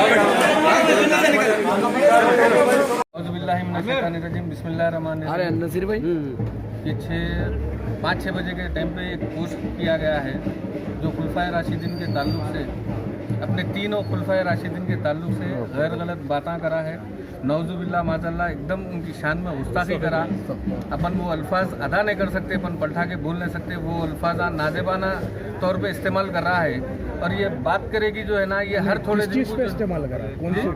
ये 5-6 बजे के टाइम पे एक पोस्ट किया गया है जो खुलफाए राशिदीन के ताल्लुक से अपने तीनों खुलफाए राशिदीन के ताल्लुक से गैर गलत बातें करा है। नौजुबिल्ला माज़ल्ला एकदम उनकी शान में गुस्ताखी करा। अपन वो अल्फाज अदा नहीं कर सकते, अपन पलटा के बोल नहीं सकते, वो अल्फाज नाजेबाना तौर पे इस्तेमाल कर रहा है। और ये बात करेगी जो है ना, ये हर थोड़े दिन पे इस्तेमाल करा है। कौन सी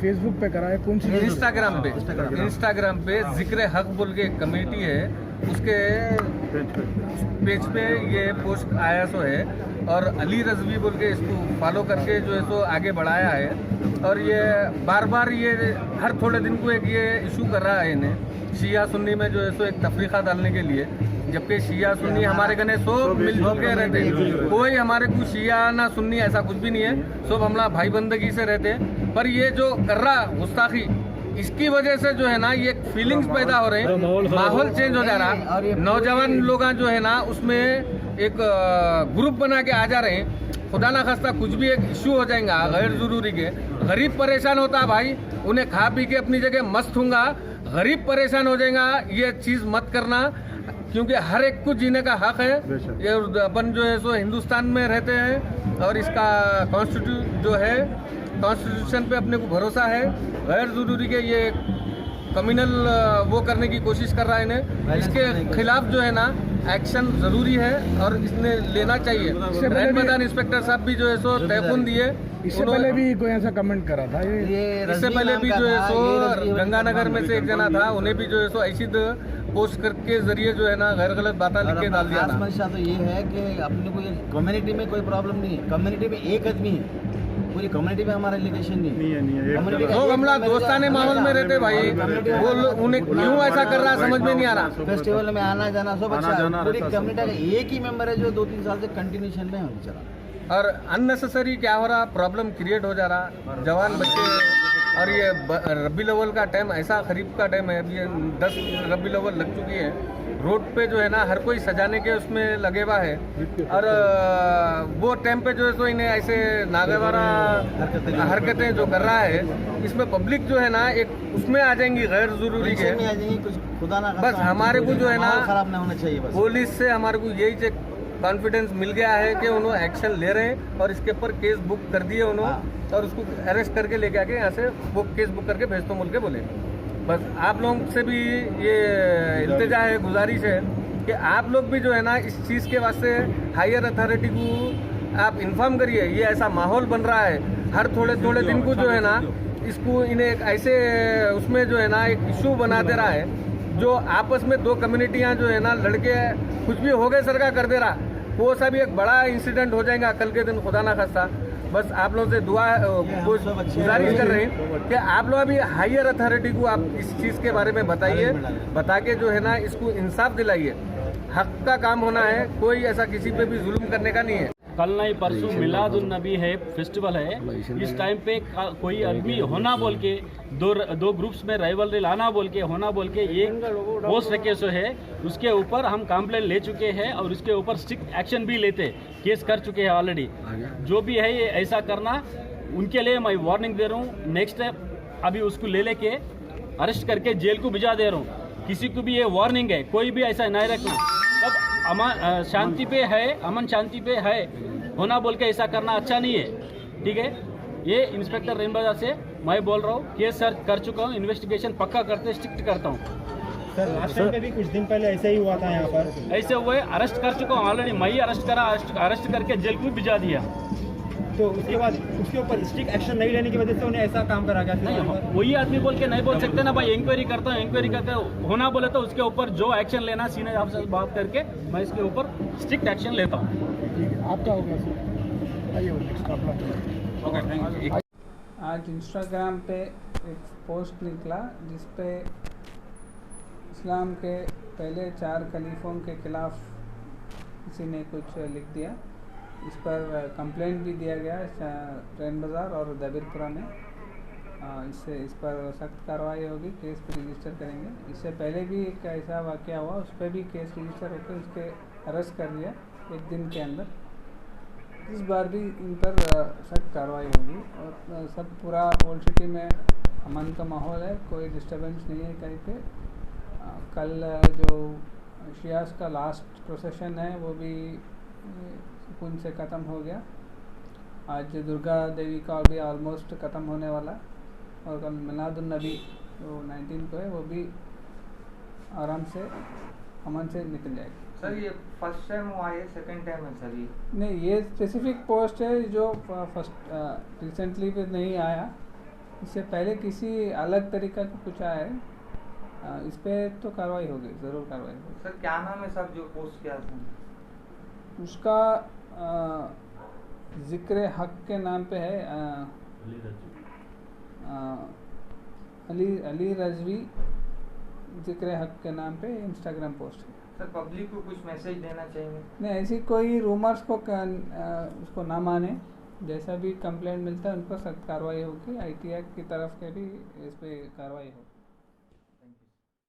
फेसबुक पे करा है, कौन सी इंस्टाग्राम पे जिक्र हक बोल के एक कमेटी है, उसके पेज पे ये पोस्ट आया सो है। और अली रजवी बोल के इसको फॉलो करके जो है सो आगे बढ़ाया है। और ये बार बार ये हर थोड़े दिन को एक ये इशू कर रहा है इन्हें शिया सुन्नी में जो है सो एक तफरीका डालने के लिए, जबकि शिया सुन्नी हमारे गने सब मिलजुल के रहते हैं। कोई हमारे को शिया ना सुन्नी ऐसा कुछ भी नहीं है, सब हमला भाई बंदगी से रहते हैं। पर ये जो कर रहा गुस्ताखी, इसकी वजह से जो है ना ये फीलिंग्स पैदा हो रहे हैं, माहौल चेंज हो जा रहा। नौजवान लोग जो है ना उसमें एक ग्रुप बना के आ जा रहे हैं। खुदा ना खास्ता कुछ भी एक इशू हो जाएगा गैर जरूरी के, गरीब परेशान होता भाई, उन्हें खा पी के अपनी जगह मस्त होगा, गरीब परेशान हो जाएगा। ये चीज़ मत करना, क्योंकि हर एक को जीने का हक है। ये अपन जो है सो हिंदुस्तान में रहते हैं और इसका कॉन्स्टिट्यूशन पे अपने को भरोसा है। गैर जरूरी के ये कम्युनल वो करने की कोशिश कर रहा है इन्हें, इसके खिलाफ जो है ना एक्शन जरूरी है और इसने लेना चाहिए। मैदान इंस्पेक्टर साहब भी जो है सो तयफुन दिए। इससे पहले भी कोई ऐसा कमेंट करा था, इससे पहले भी जो है सो गंगानगर में से एक जना था, उन्हें भी जो है सो ऐसी पोस्ट करके जरिए जो है ना गैर गलत बातें लिख के डाल दिया था। समस्या तो ये है कि अपने को ये कम्युनिटी में कोई प्रॉब्लम नहीं है, कम्युनिटी में एक आदमी है, पूरी कम्युनिटी में हमारा एलिगेशन नहीं है। तो हमला दोस्ताने माहौल में रहते भाई, वो उन्हें क्यों ऐसा कर रहा समझ में नहीं आ रहा। फेस्टिवल में आना जाना सब अच्छा, पूरी कम्युनिटी का एक ही मेंबर है जो 2-3 साल से कंटिन्यूशन में चला। और अननेसेसरी क्या हो रहा, प्रॉब्लम क्रिएट हो जा रहा। जवान बच्चे, और ये रबी अव्वल का टाइम ऐसा खरीफ का टाइम है, अभी 10 रबी अव्वल लग चुकी है। रोड पे जो है ना हर कोई सजाने के उसमें लगे हुआ है। और वो टाइम पे जो है सो इन्हें ऐसे नागवारा हरकतें जो कर रहा है, इसमें पब्लिक जो है ना एक उसमें आ जाएंगी गैर जरूरी के। बस हमारे को जो है ना खराब नहीं होना चाहिए, बस पुलिस से हमारे को यही कॉन्फिडेंस मिल गया है कि उन्होंने एक्शन ले रहे हैं और इसके ऊपर केस बुक कर दिए उन्होंने। और उसको अरेस्ट करके लेके आके यहाँ से वो केस बुक करके भेज तो बोल के बोले। बस आप लोगों से भी ये इल्तिजा है, गुजारिश है कि आप लोग भी जो है ना इस चीज़ के वास्ते हायर अथॉरिटी को आप इन्फॉर्म करिए। ये ऐसा माहौल बन रहा है, हर थोड़े थोड़े दिन को जो है ना इसको इन्हें एक ऐसे उसमें जो है ना एक इशू बना दे रहा है, जो आपस में दो कम्युनिटियाँ जो है ना लड़के कुछ भी हो गए सरकार कर दे रहा, वो सा भी एक बड़ा इंसिडेंट हो जाएगा कल के दिन, खुदा ना खास्ता। बस आप लोगों से गुजारिश कर रहे हैं कि आप लोग अभी हायर अथॉरिटी को आप इस चीज़ के बारे में बताइए, बता के जो है ना इसको इंसाफ दिलाइए। हक का काम होना है, कोई ऐसा किसी पे भी जुल्म करने का नहीं है। कल नहीं परसों मिलादुन नबी है, फेस्टिवल है। इस टाइम पे कोई आदमी होना बोल के दो ग्रुप्स में राइवलरी लाना बोल के होना बोल के एक पोस्ट रखे सो है, उसके ऊपर हम कंप्लेंट ले चुके हैं और उसके ऊपर स्ट्रिक्ट एक्शन भी लेते, केस कर चुके हैं ऑलरेडी। जो भी है ये ऐसा करना, उनके लिए मैं वार्निंग दे रहा हूँ। नेक्स्ट स्टेप अभी उसको ले लेके अरेस्ट करके जेल को भिजा दे रहा हूँ। किसी को भी ये वार्निंग है, कोई भी ऐसा नहीं रखना। तब अमन शांति पे है, अमन शांति पे है, होना बोल के ऐसा करना अच्छा नहीं है, ठीक है। ये इंस्पेक्टर रेनबाजार से मैं बोल रहा हूँ, केस सर्च कर चुका हूँ, इन्वेस्टिगेशन पक्का करते स्ट्रिक्ट करता हूँ। सर लास्ट टाइम पे भी कुछ दिन पहले ऐसे ही हुआ था यहाँ पर, ऐसे हुए, अरेस्ट कर चुका हूँ ऑलरेडी, मैं ही अरेस्ट करा, अरेस्ट करके जेल को भिजा दिया। तो उसके बाद उसके ऊपर स्ट्रिक्ट एक्शन नहीं लेने की वजह से उन्हें ऐसा काम करा गया। नहीं, वही आदमी बोल के नहीं बोल सकते ना भाई, इंक्वायरी करता हूँ, इंक्वायरी करके होना बोले तो उसके ऊपर जो एक्शन लेना सीनियर ऑफिसर बात करके मैं इसके ऊपर स्ट्रिक्ट एक्शन लेता हूँ। आपका होगा सर, आइए नेक्स्ट अपना। आज इंस्टाग्राम पे एक पोस्ट निकला जिसपे इस्लाम के पहले 4 खलीफों के खिलाफ किसी ने कुछ लिख दिया। इस पर कंप्लेंट भी दिया गया ट्रेन बाज़ार और दबीरपुरा में। इस पर सख्त कार्रवाई होगी, केस भी रजिस्टर करेंगे। इससे पहले भी एक ऐसा वाक़या हुआ, उस पर भी केस रजिस्टर होकर उसके अरेस्ट कर लिया 1 दिन के अंदर। इस बार भी इन पर सख्त कार्रवाई होगी और सब पूरा ओल्ड सिटी में अमन का माहौल है, कोई डिस्टर्बेंस नहीं है कहीं पे। कल जो शियास का लास्ट प्रोसेशन है वो भी सुकून से ख़त्म हो गया। आज दुर्गा देवी का भी ऑलमोस्ट ख़त्म होने वाला, और कल मिलादुन्नबी जो 19 को है वो भी आराम से अमन से निकल जाएगी। सर ये फर्स्ट टाइम हुआ है, सेकंड टाइम है सर ये? नहीं, ये स्पेसिफिक पोस्ट है जो फर्स्ट रिसेंटली पे नहीं आया, इससे पहले किसी अलग तरीका का कुछ आया है। इस पे तो कार्रवाई होगी, ज़रूर कार्रवाई होगी। सर क्या नाम है सर जो पोस्ट किया था? उसका जिक्र हक के नाम पे है, अली रजवी जिक्र हक के नाम पे इंस्टाग्राम पोस्ट है। सर पब्लिक को कुछ मैसेज देना चाहिए? नहीं, ऐसी कोई रूमर्स को उसको ना माने, जैसा भी कंप्लेंट मिलता है उन पर सख्त कार्रवाई होगी। IT एक्ट की तरफ के भी इस पे कार्रवाई होगी।